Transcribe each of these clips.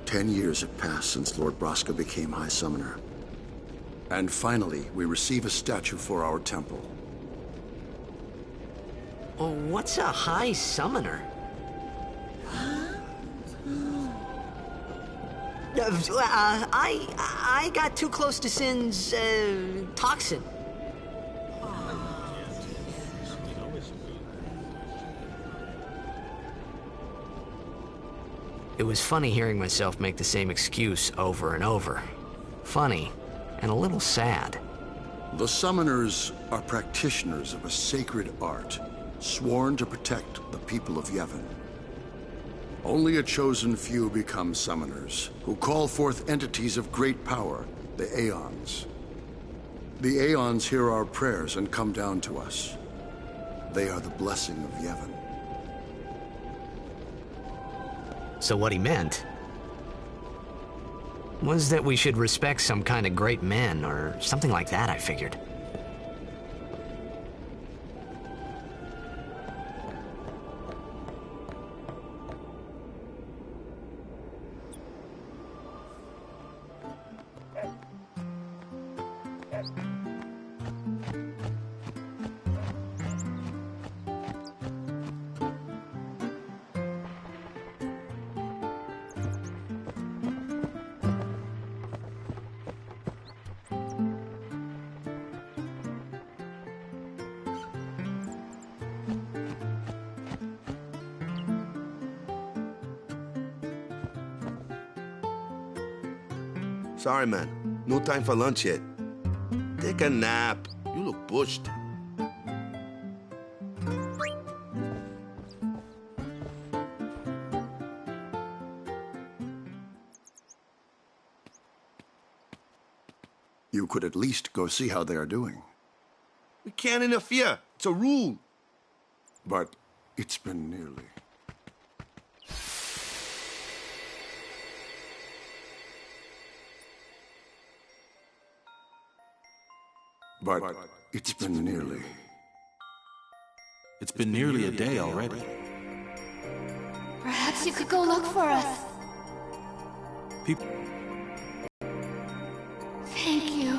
10 years have passed since Lord Braska became High Summoner. And finally, we receive a statue for our temple. Oh, what's a High Summoner? I got too close to Sin's, toxin. It was funny hearing myself make the same excuse over and over. Funny, and a little sad. The Summoners are practitioners of a sacred art, sworn to protect the people of Yevon. Only a chosen few become Summoners, who call forth entities of great power, the Aeons. The Aeons hear our prayers and come down to us. They are the blessing of Yevon. So what he meant was that we should respect some kind of great men, or something like that, I figured. Sorry, man. No time for lunch yet. Take a nap. You look pushed. You could at least go see how they are doing. We can't interfere. It's a rule. But it's been nearly. But it's been nearly. It's been nearly a day already. Perhaps you could go look for us. People. Thank you.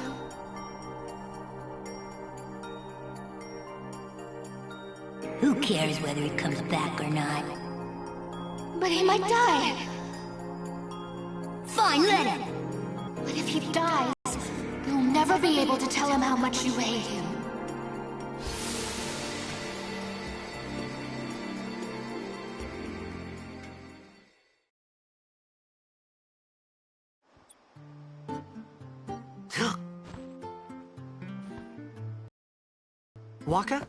Who cares whether he comes back or not? But he might die. Fine, let him. But if he dies, you'll never be able to tell him how much you hate him. Wakka?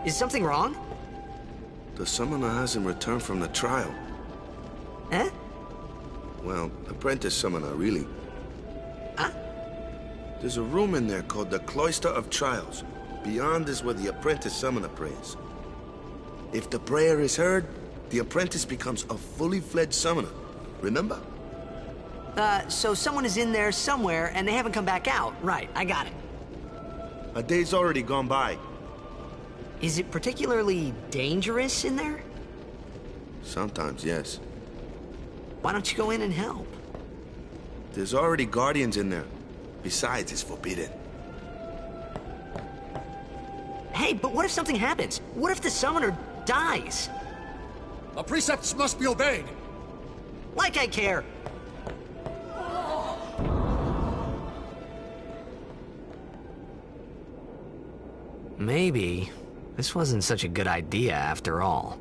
Is something wrong? The summoner hasn't returned from the trial. Eh? Well, apprentice summoner, really. Huh? There's a room in there called the Cloister of Trials. Beyond is where the apprentice summoner prays. If the prayer is heard, the apprentice becomes a fully fledged summoner. Remember? So someone is in there somewhere and they haven't come back out. Right, I got it. A day's already gone by. Is it particularly dangerous in there? Sometimes, yes. Why don't you go in and help? There's already guardians in there. Besides, it's forbidden. Hey, but what if something happens? What if the summoner dies? Our precepts must be obeyed. Like I care. Maybe this wasn't such a good idea after all.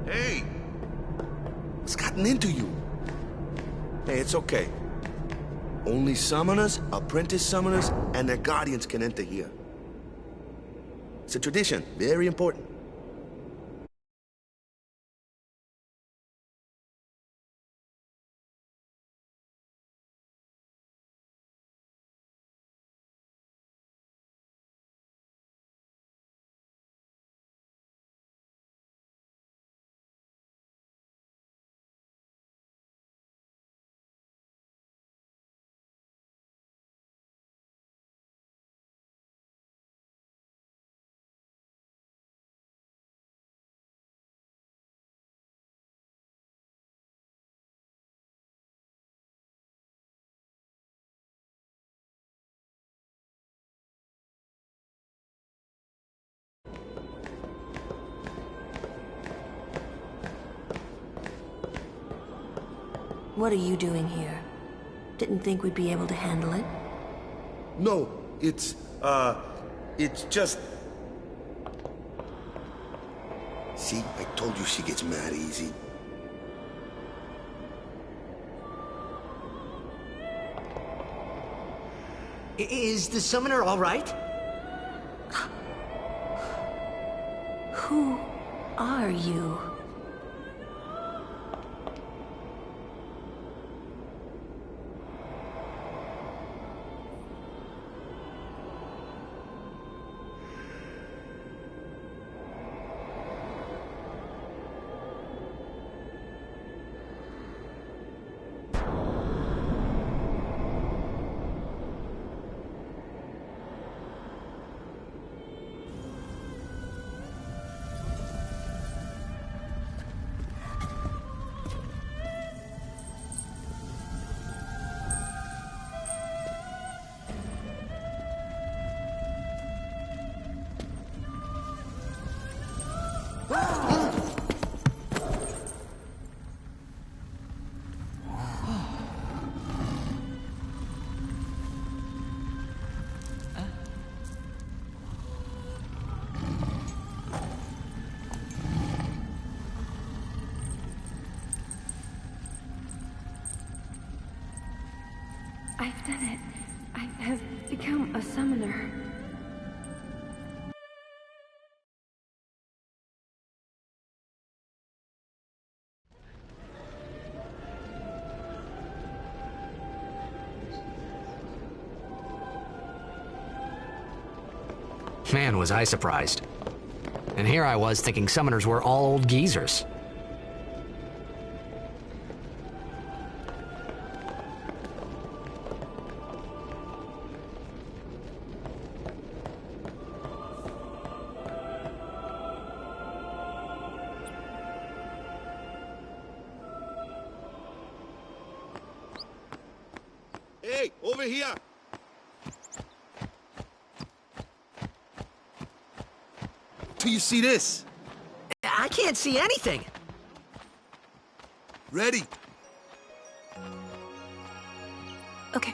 Hey! What's gotten into you? Hey, it's okay. Only summoners, apprentice summoners, and their guardians can enter here. It's a tradition, very important. What are you doing here? Didn't think we'd be able to handle it. No, it's just... See, I told you she gets mad easy. Is the summoner all right? Who are you? I've done it. I have become a summoner. Man, was I surprised. And here I was thinking summoners were all old geezers. Hey, over here! Do you see this? I can't see anything. Ready? Okay.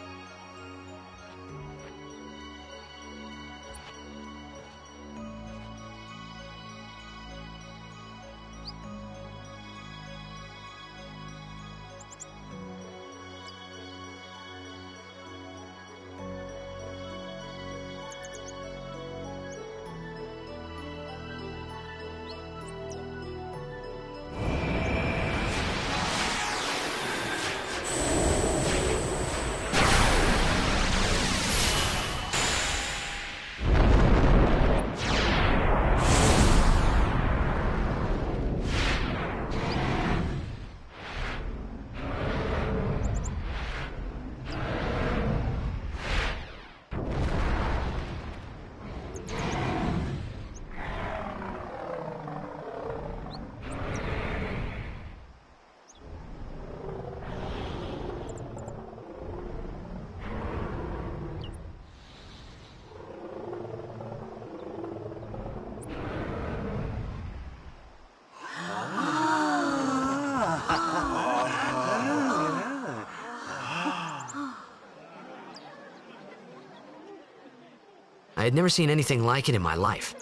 had never seen anything like it in my life.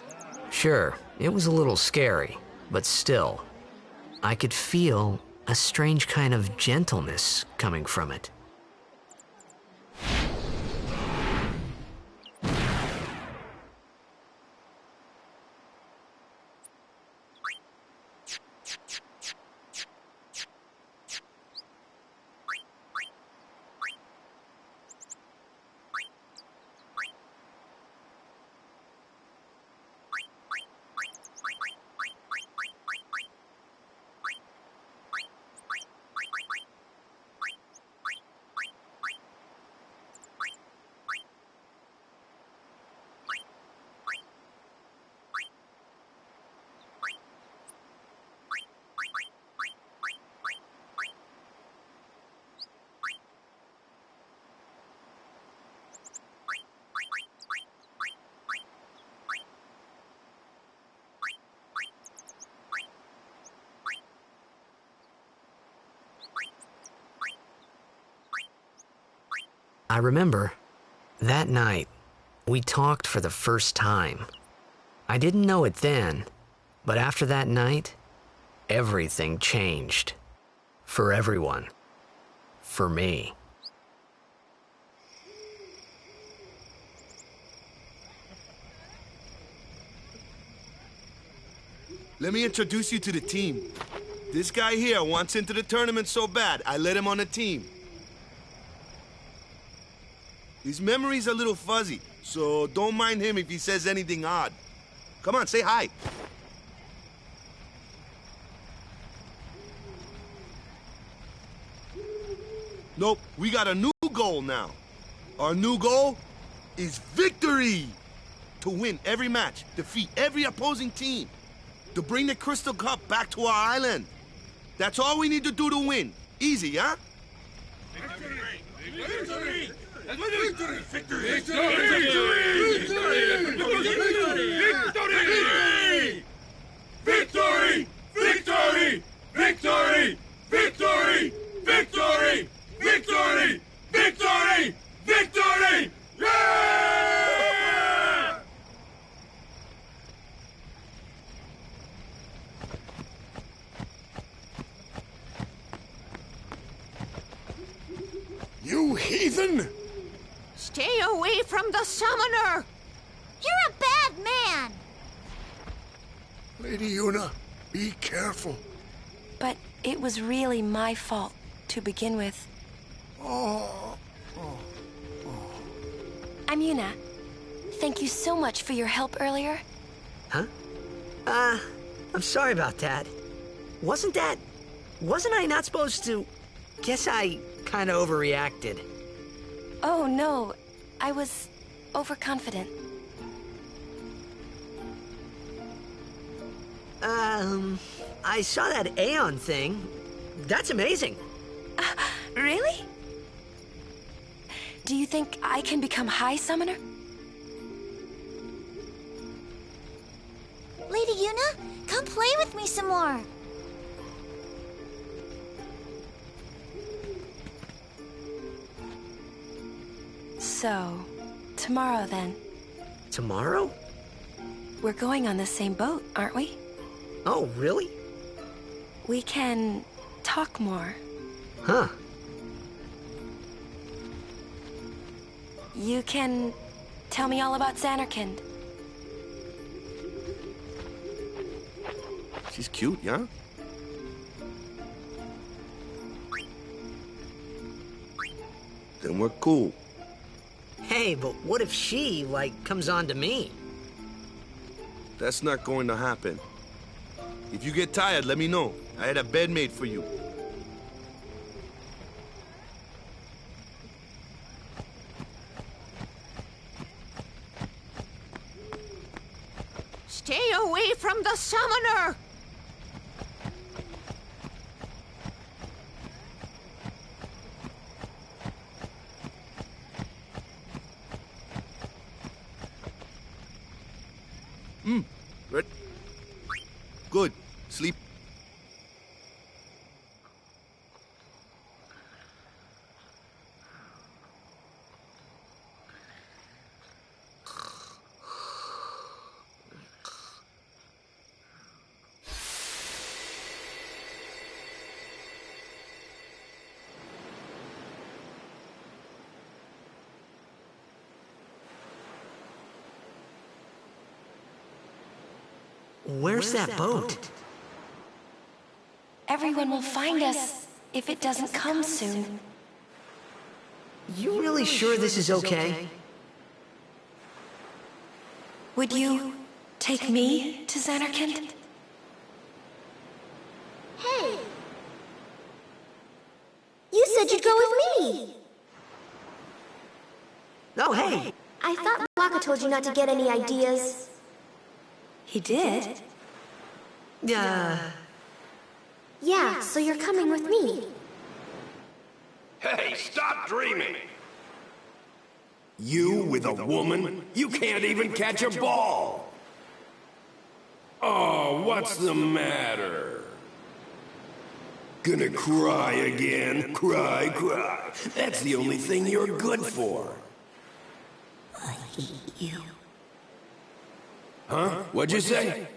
Sure, it was a little scary, but still, I could feel a strange kind of gentleness coming from it. I remember, that night, we talked for the first time. I didn't know it then, but after that night, everything changed. For everyone. For me. Let me introduce you to the team. This guy here wants into the tournament so bad, I let him on the team. His memory's a little fuzzy, so don't mind him if he says anything odd. Come on, say hi. Nope, we got a new goal now. Our new goal is victory! To win every match, defeat every opposing team, to bring the Crystal Cup back to our island. That's all we need to do to win. Easy, huh? Victory! Victory! Victory! Victory! Victory! Victory! Victory! Victory! Victory! Victory! Victory! Victory! Yeah! You heathen! Stay away from the summoner! You're a bad man! Lady Yuna, be careful. But it was really my fault to begin with. I'm Yuna. Thank you so much for your help earlier. Huh? I'm sorry about that. Wasn't I not supposed to... Guess I kind of overreacted. Oh, no. I was overconfident. I saw that Aeon thing. That's amazing. Really? Do you think I can become High Summoner? Lady Yuna, come play with me some more. So, tomorrow then. Tomorrow? We're going on the same boat, aren't we? Oh, really? We can talk more. Huh. You can tell me all about Zanarkand. She's cute, yeah? Then we're cool. Hey, but what if she, comes on to me? That's not going to happen. If you get tired, let me know. I had a bed made for you. Stay away from the summoner! Right? Good. Sleep. Where's that boat? Everyone will find us if it doesn't come soon. You really sure this is okay? Would you take me to Zanarkand? Hey! You said you'd go with me! Oh, hey! I thought Wakka told you not to get any ideas. He did? Yeah, So you're coming with me. Hey, stop dreaming! You with a woman? You can't even catch a ball! Oh, what's the matter? Gonna cry again? Cry, cry. That's the only thing you're good for. I hate you. Huh? What'd you say?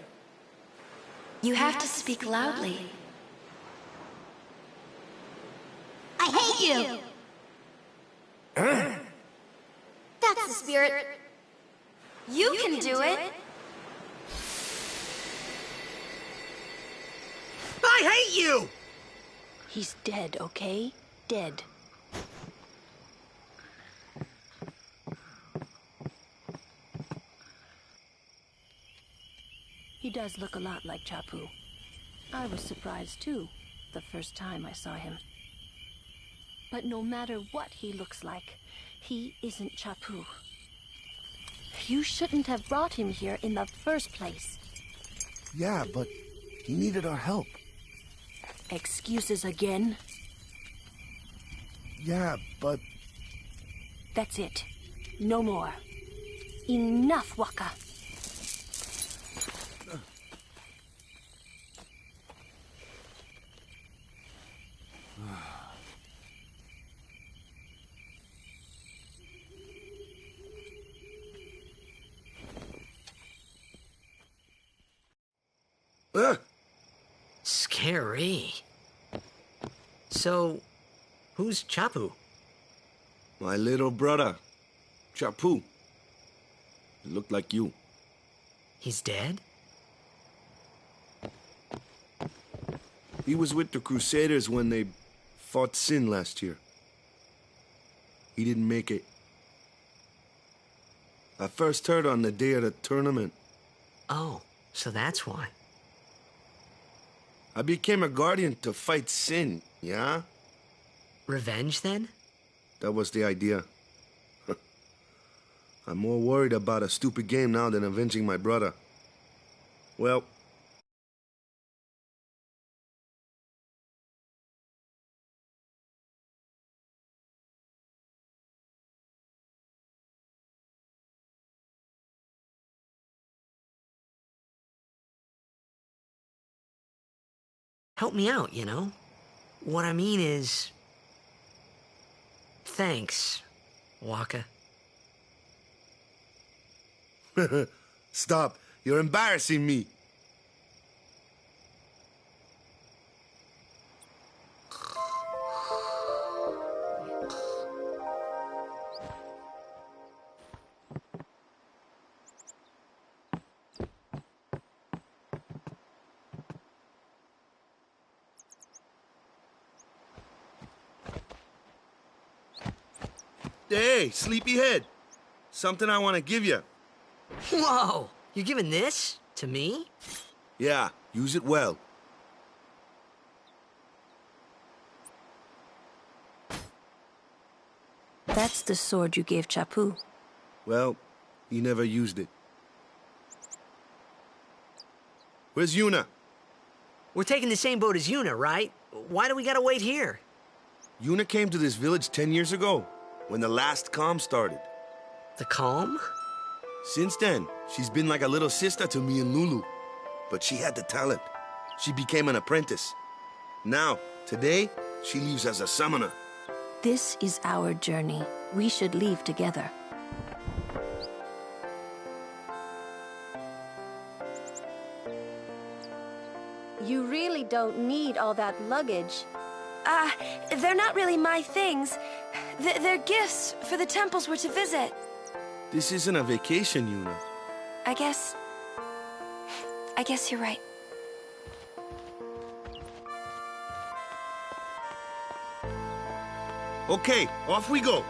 You have to speak loudly. I hate you! Huh? That's the spirit. You can do it. I hate you! He's dead, okay? Dead. He does look a lot like Chapu. I was surprised too, the first time I saw him. But no matter what he looks like, he isn't Chapu. You shouldn't have brought him here in the first place. Yeah, but he needed our help. Excuses again? Yeah, but... That's it. No more. Enough, Wakka. Scary. So, who's Chapu? My little brother, Chapu. He looked like you. He's dead? He was with the Crusaders when they fought Sin last year. He didn't make it. I first heard on the day of the tournament. Oh, so that's why. I became a guardian to fight Sin, yeah? Revenge, then? That was the idea. I'm more worried about a stupid game now than avenging my brother. Well... Help me out, you know? What I mean is... Thanks, Wakka. Stop. You're embarrassing me. Hey, sleepyhead. Something I want to give you. Whoa! You're giving this to me? Yeah, use it well. That's the sword you gave Chapu. Well, he never used it. Where's Yuna? We're taking the same boat as Yuna, right? Why do we gotta wait here? Yuna came to this village 10 years ago, when the last calm started. The calm? Since then, she's been like a little sister to me and Lulu. But she had the talent. She became an apprentice. Now, today, she leaves as a summoner. This is our journey. We should leave together. You really don't need all that luggage. They're not really my things. They're gifts for the temples we're to visit. This isn't a vacation, Yuna. I guess I guess you're right. Okay, off we go.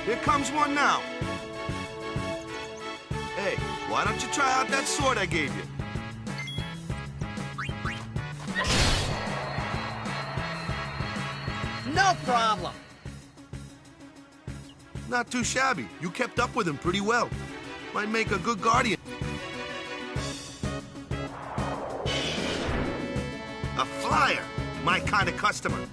Here comes one now. Hey, why don't you try out that sword I gave you? No problem. Not too shabby. You kept up with him pretty well. Might make a good guardian. A flyer. My kind of customer.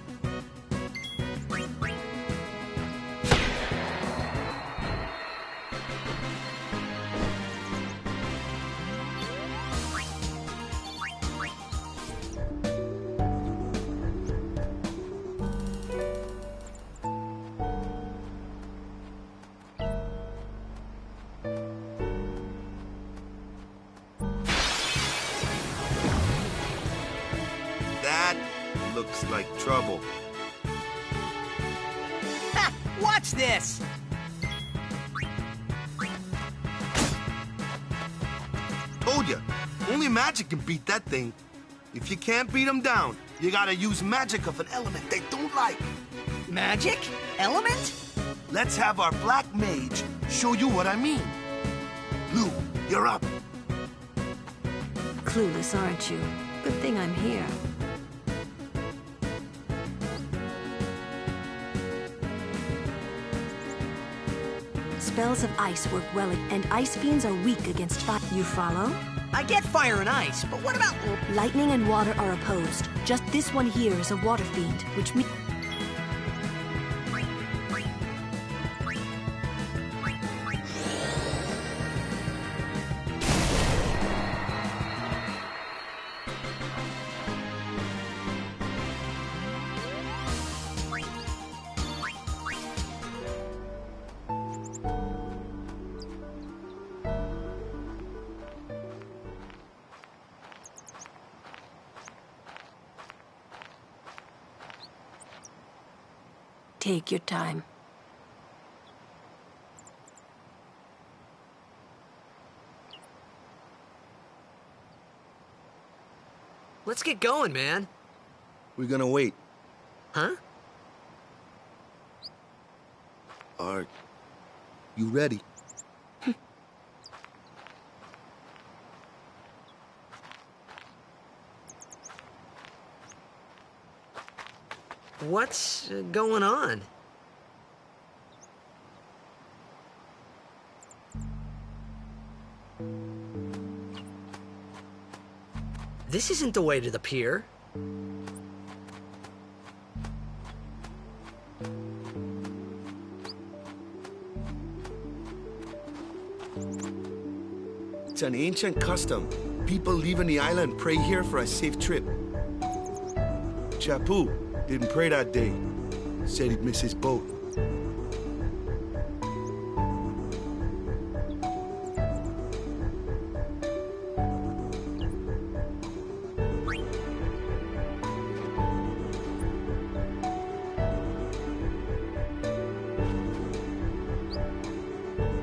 That looks like trouble. Ha! Watch this! Told ya, only magic can beat that thing. If you can't beat them down, you gotta use magic of an element they don't like. Magic? Element? Let's have our black mage show you what I mean. Lou, you're up. Clueless, aren't you? Good thing I'm here. Spells of ice work well, and ice fiends are weak against fire. You follow? I get fire and ice, but what about... Lightning and water are opposed. Just this one here is a water fiend, which means... Take your time. Let's get going, man. We're gonna wait. Huh? Are you ready? What's going on? This isn't the way to the pier. It's an ancient custom. People leaving the island pray here for a safe trip. Chappu didn't pray that day. Said he'd miss his boat.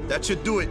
That should do it.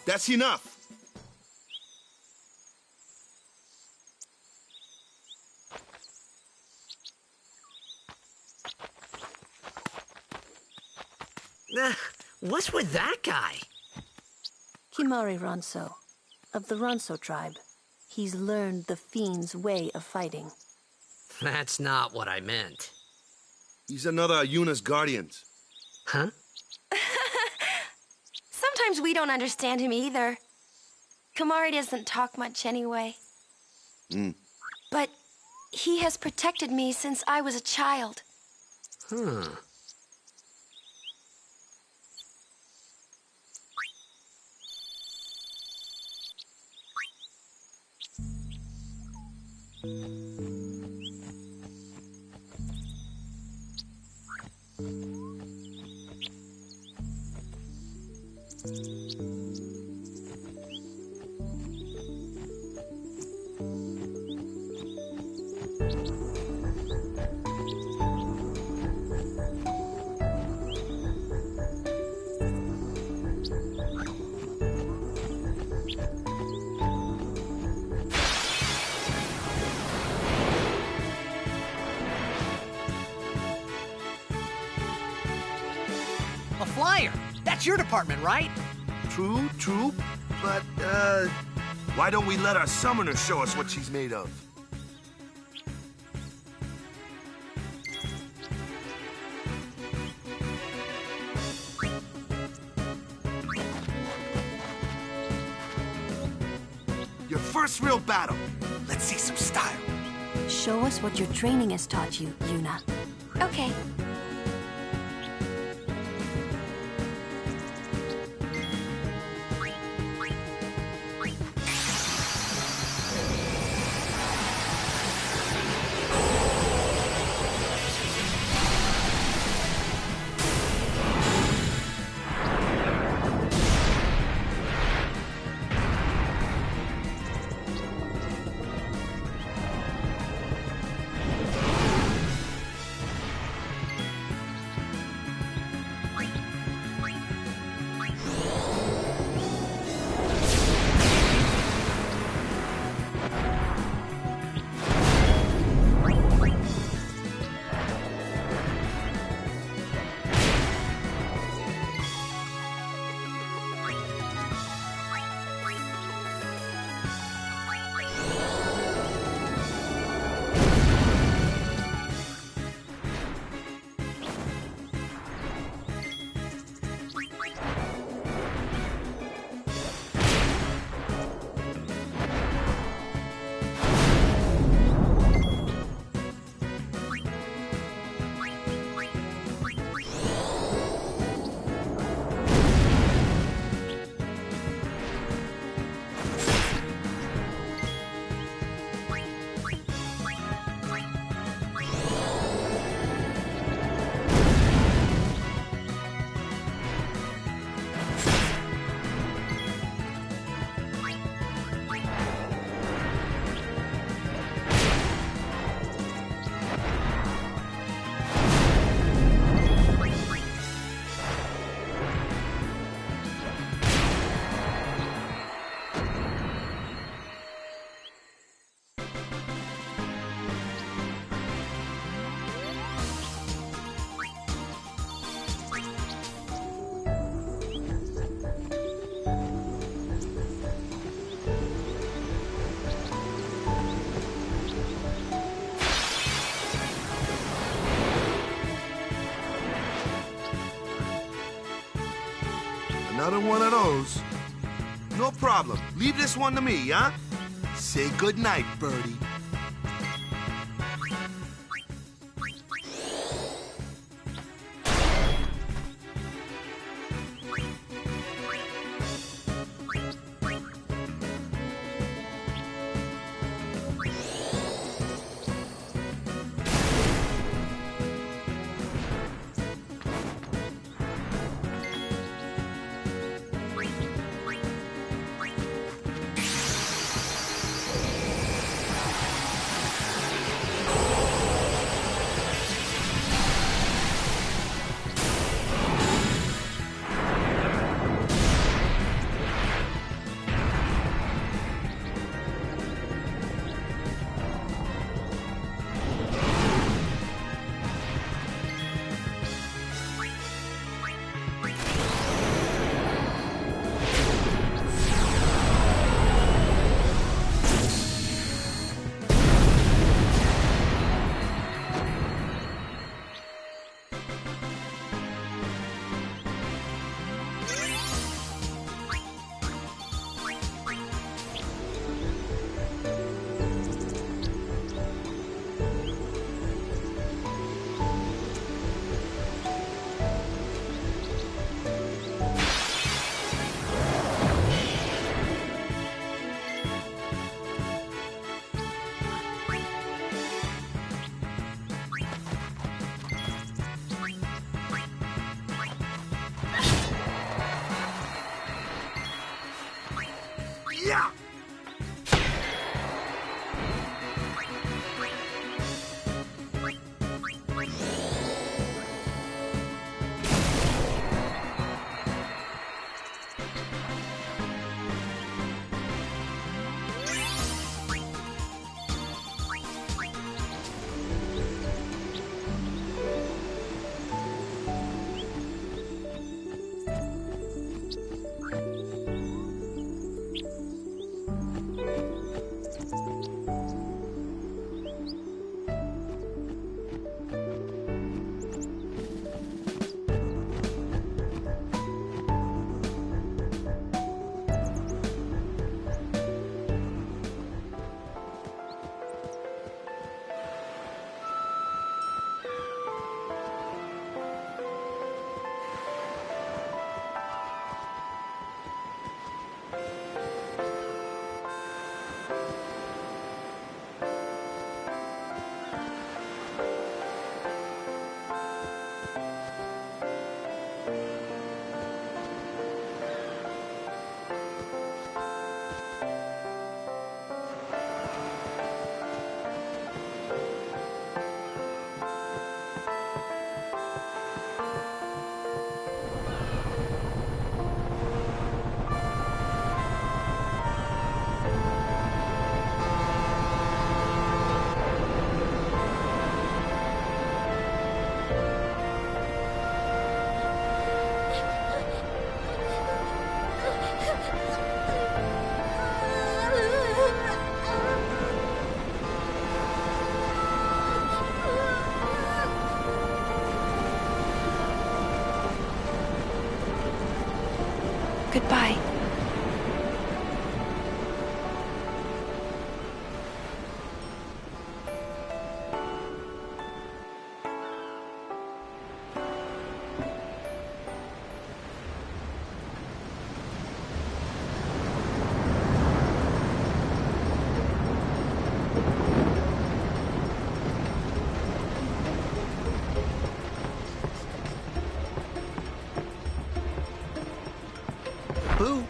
That's enough. What's with that guy? Kimahri Ronso, of the Ronso tribe. He's learned the Fiend's way of fighting. That's not what I meant. He's another of Yuna's guardians. Huh? Sometimes we don't understand him either. Kimahri doesn't talk much anyway. But he has protected me since I was a child. Huh. A flyer! That's your department, right? True, but, why don't we let our summoner show us what she's made of? Your first real battle. Let's see some style. Show us what your training has taught you, Yuna. Okay. Another one of those. No problem. Leave this one to me, huh? Say goodnight, birdie. Yeah! Goodbye. Boo!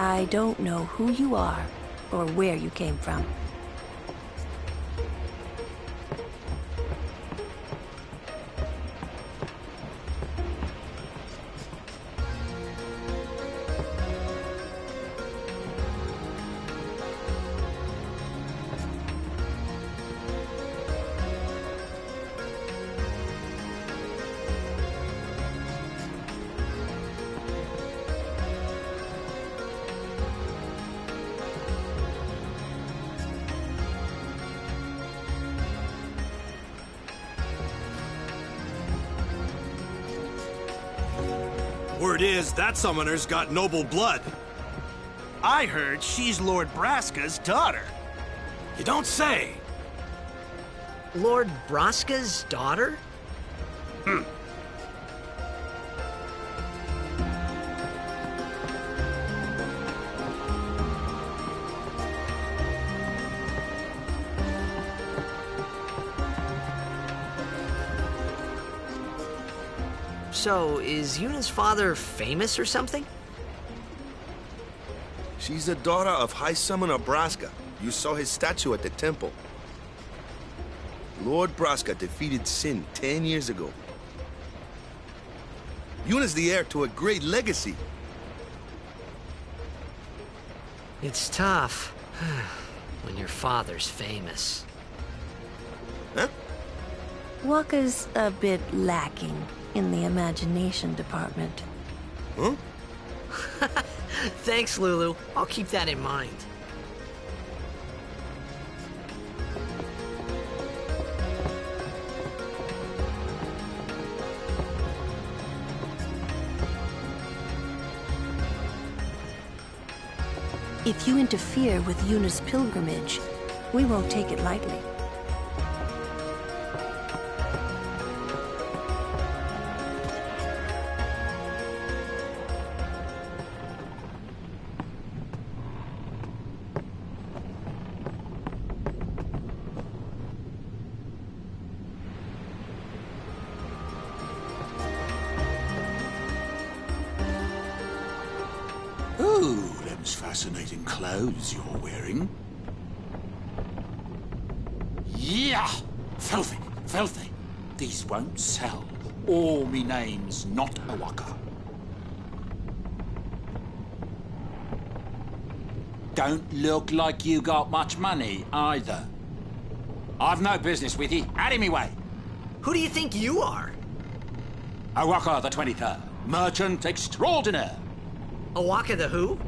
I don't know who you are or where you came from. Word is, that summoner's got noble blood. I heard she's Lord Braska's daughter. You don't say! Lord Braska's daughter? So, is Yuna's father famous or something? She's the daughter of High Summoner Braska. You saw his statue at the temple. Lord Braska defeated Sin 10 years ago. Yuna's the heir to a great legacy. It's tough when your father's famous. Huh? Wakka's a bit lacking in the imagination department. Huh? Thanks, Lulu. I'll keep that in mind. If you interfere with Yuna's pilgrimage, we won't take it lightly. Ooh, them's fascinating clothes you're wearing. Yeah! Filthy, filthy. These won't sell. Or me name's not Wakka. Don't look like you got much money, either. I've no business with you. Out of me way. Who do you think you are? Wakka the 23rd. Merchant extraordinaire. Wakka the who?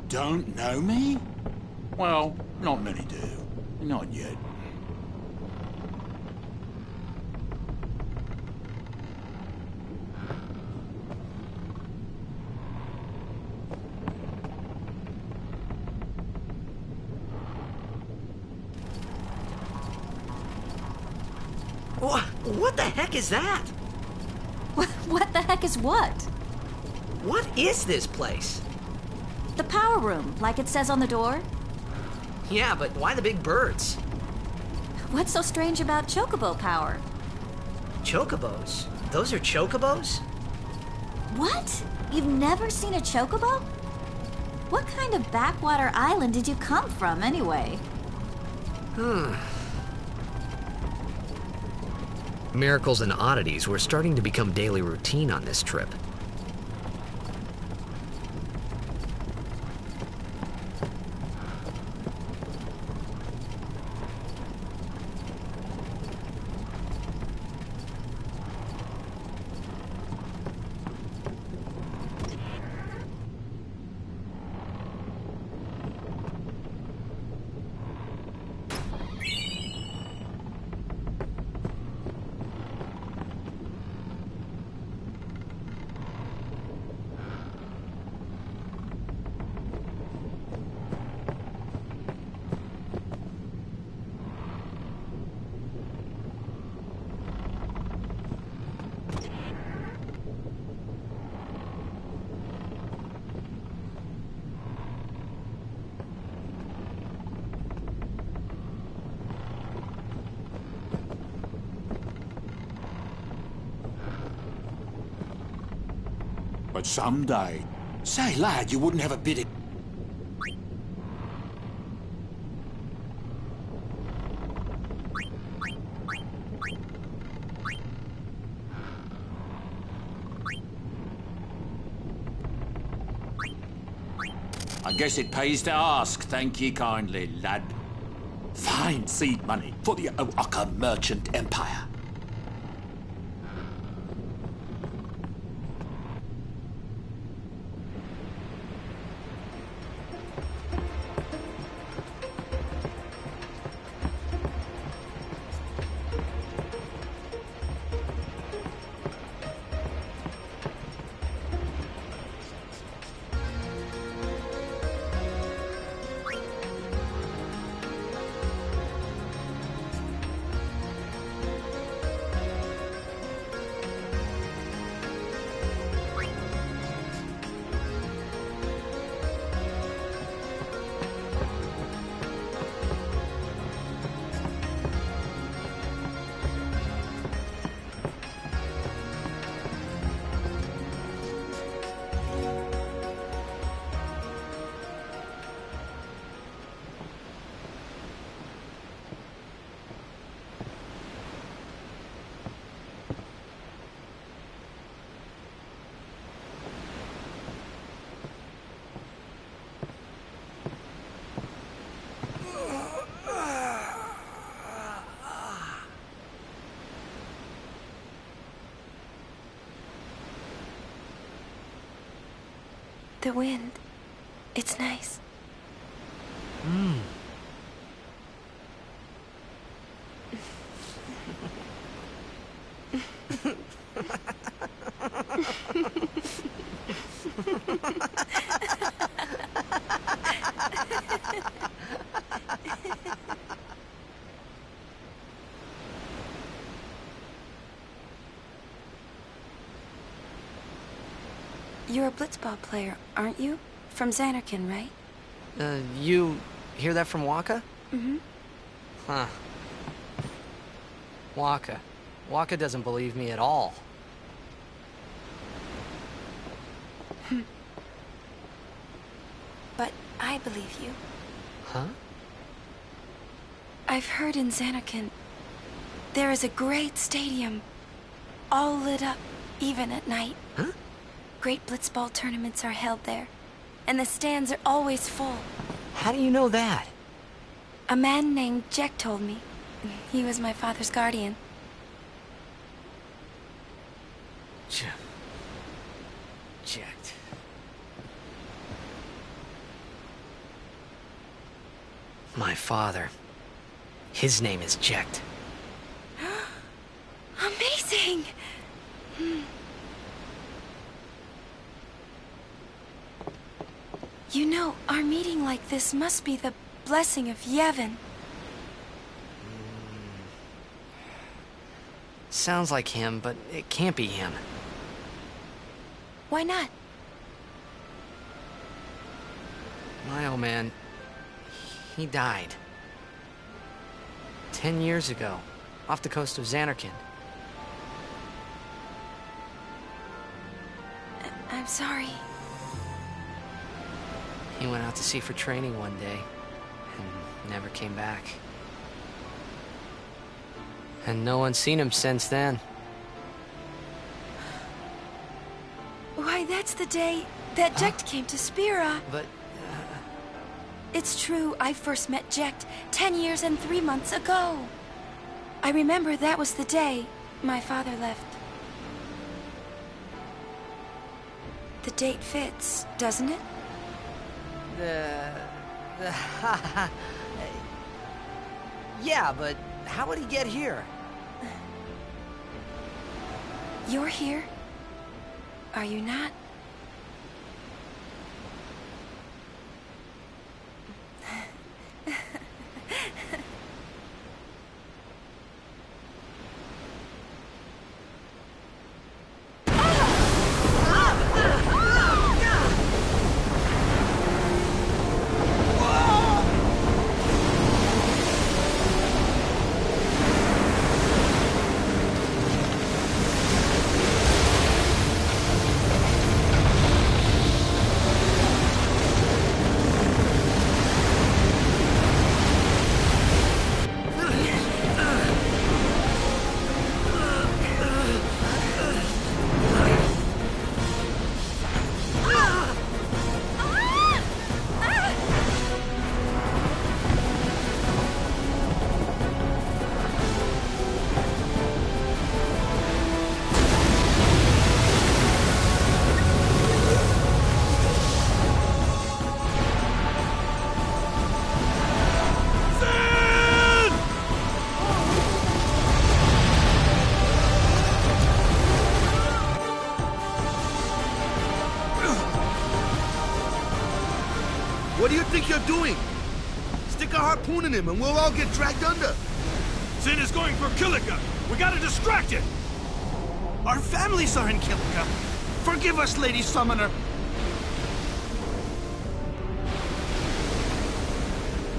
Don't know me? Well, not many do. Not yet. What the heck is that? What the heck is what? What is this place? The power room, like it says on the door. Yeah, but why the big birds? What's so strange about chocobo power? Chocobos? Those are chocobos? What? You've never seen a chocobo? What kind of backwater island did you come from, anyway? Miracles and oddities were starting to become daily routine on this trip. But someday... Say, lad, you wouldn't have a bit of... Guess it pays to ask. Thank ye kindly, lad. Fine seed money for the O'aka merchant empire. The wind. It's nice. You're a blitzball player, aren't you? From Xanarkand, right? You hear that from Wakka? Mm-hmm. Huh. Wakka. Wakka doesn't believe me at all. But I believe you. Huh? I've heard in Xanarkand there is a great stadium, all lit up, even at night. Huh? Great blitzball tournaments are held there, and the stands are always full. How do you know that? A man named Jecht told me. He was my father's guardian. Jecht. My father. His name is Jecht. Amazing! You know, our meeting like this must be the blessing of Yevon. Sounds like him, but it can't be him. Why not? My old man, he died. 10 years ago, off the coast of Xanarkand. I'm sorry. He went out to sea for training one day, and never came back. And no one's seen him since then. Why, that's the day that Jecht came to Spira. But... It's true, I first met Jecht 10 years and 3 months ago. I remember that was the day my father left. The date fits, doesn't it? Yeah, but how would he get here? You're here, are you not? Stick a harpoon in him and we'll all get dragged under. Sin is going for Kilika. We gotta distract it. Our families are in Kilika. Forgive us, Lady Summoner.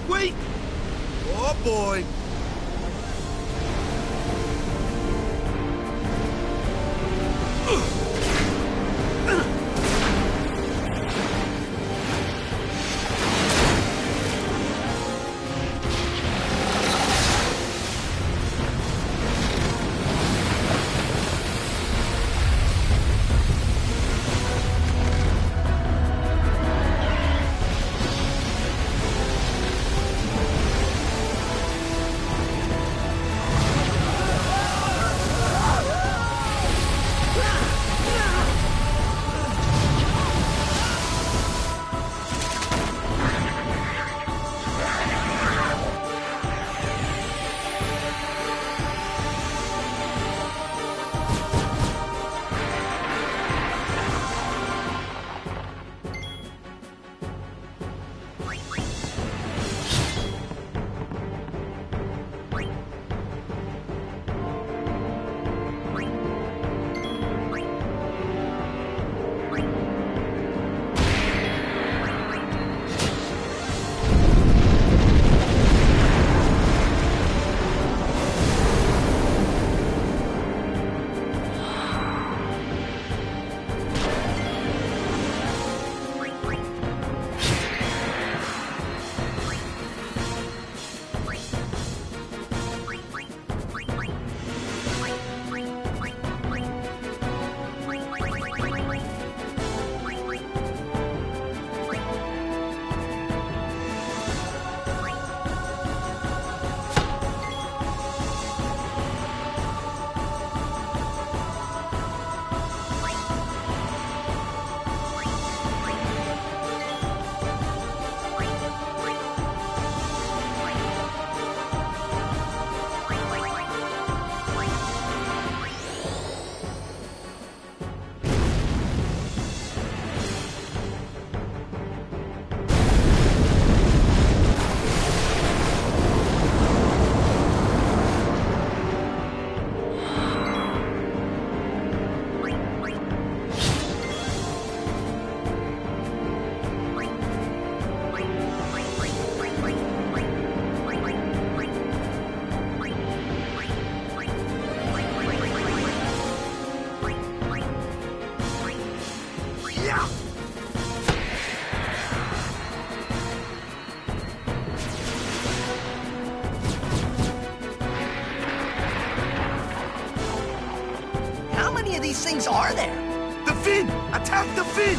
Wait! Oh boy! These things are there? The fin! Attack the fin!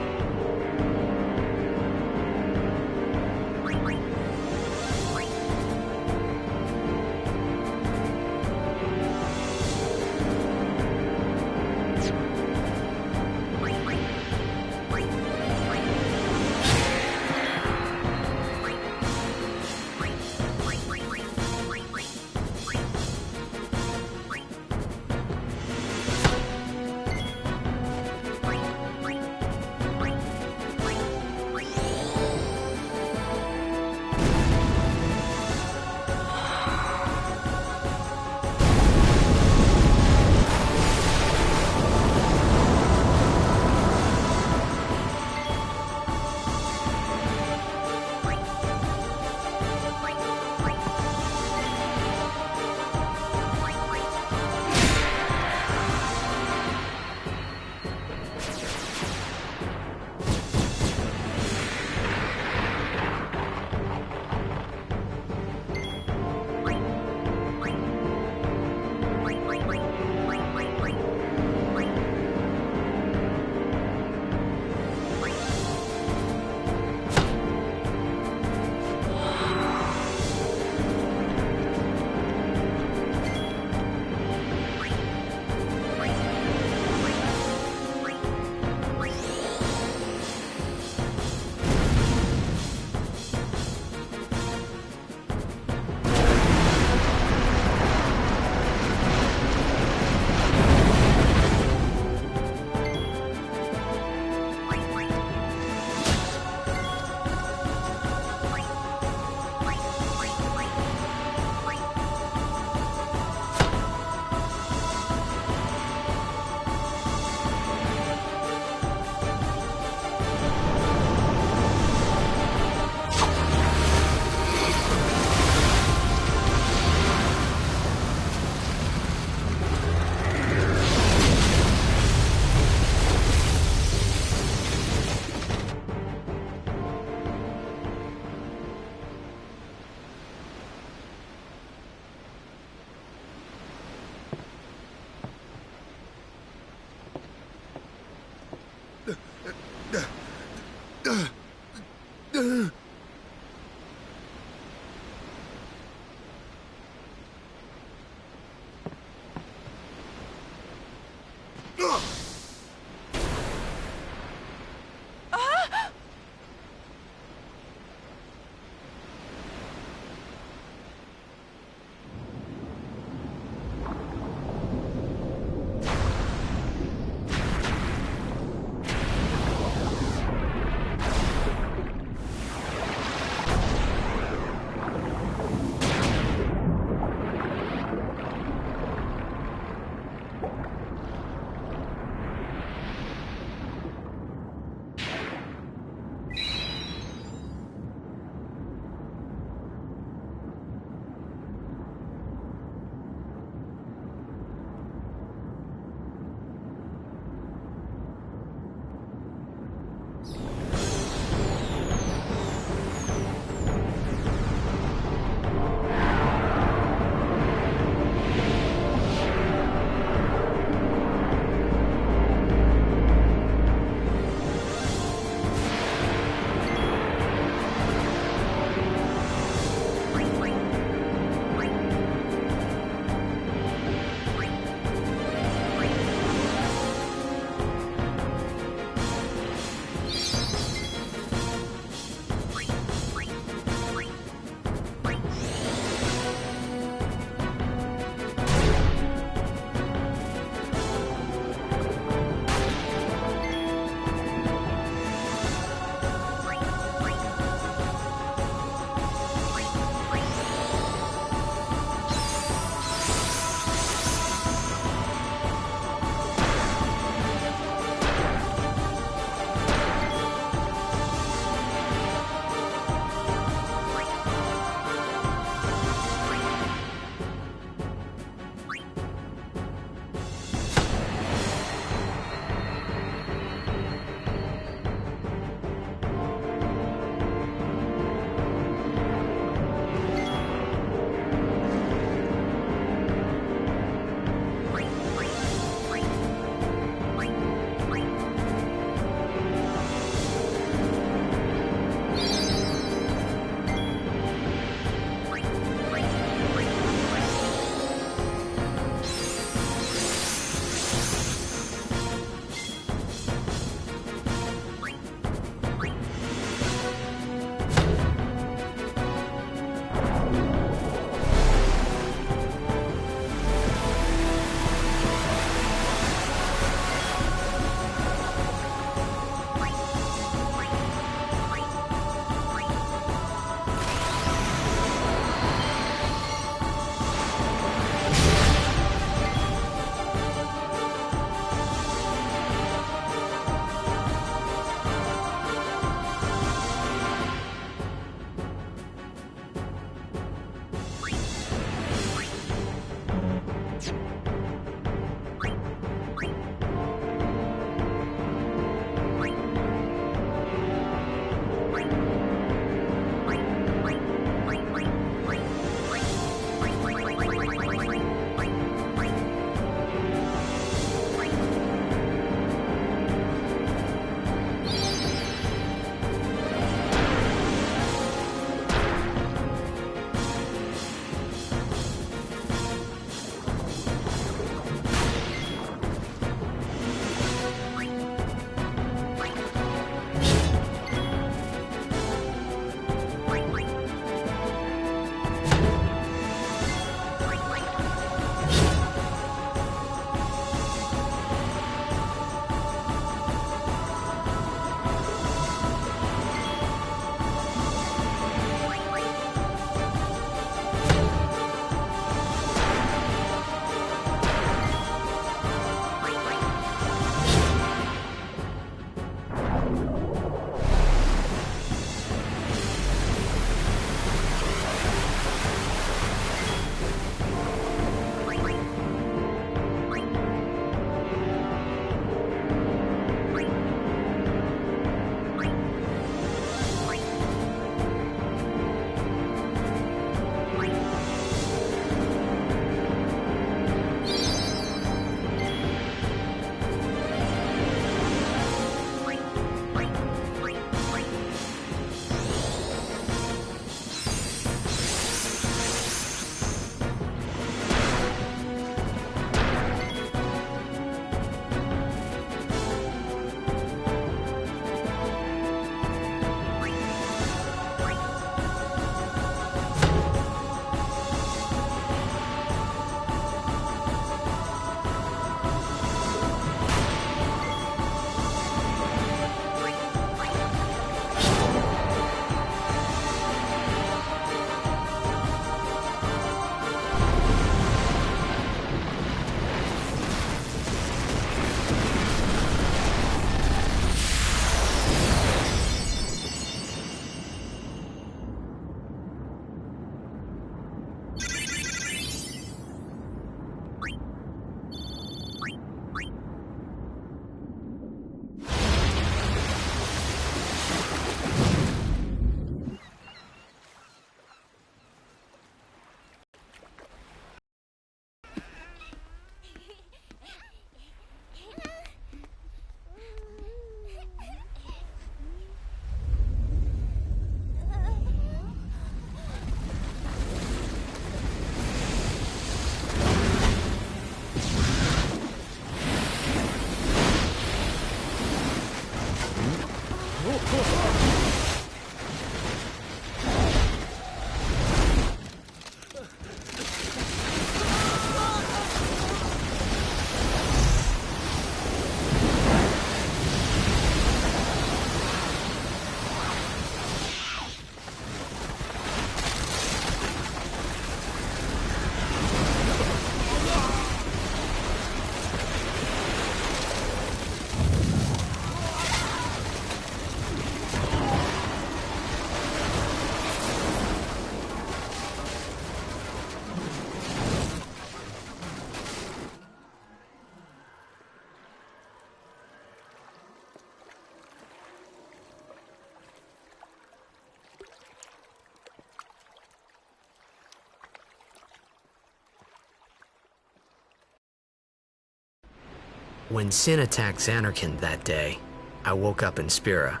When Sin attacked Zanarkand that day, I woke up in Spira.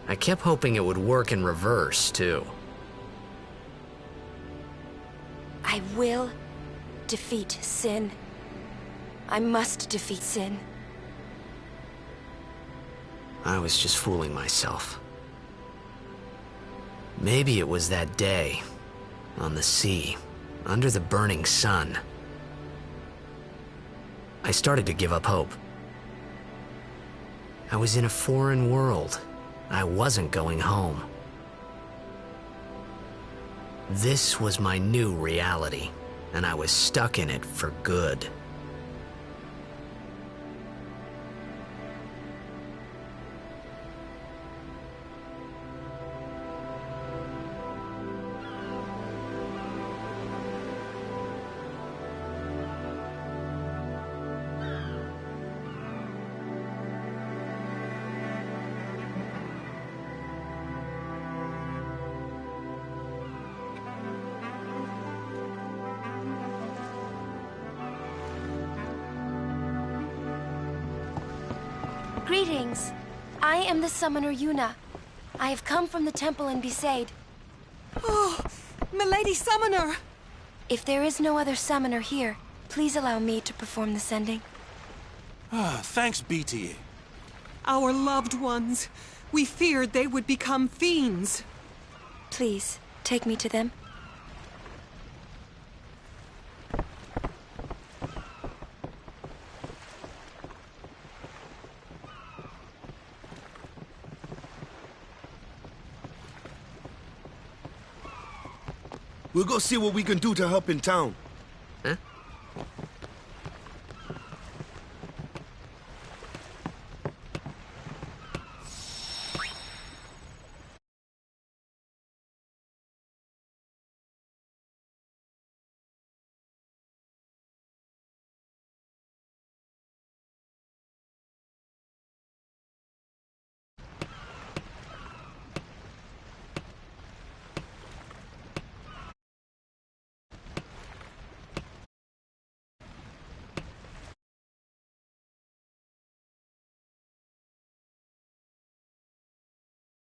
I kept hoping it would work in reverse, too. I will defeat Sin. I must defeat Sin. I was just fooling myself. Maybe it was that day, on the sea, under the burning sun. I started to give up hope. I was in a foreign world. I wasn't going home. This was my new reality, and I was stuck in it for good. Greetings. I am the summoner Yuna. I have come from the temple in Besaid. Oh, milady summoner! If there is no other summoner here, please allow me to perform the sending. Thanks, BTA. Our loved ones. We feared they would become fiends. Please, take me to them. We'll go see what we can do to help in town.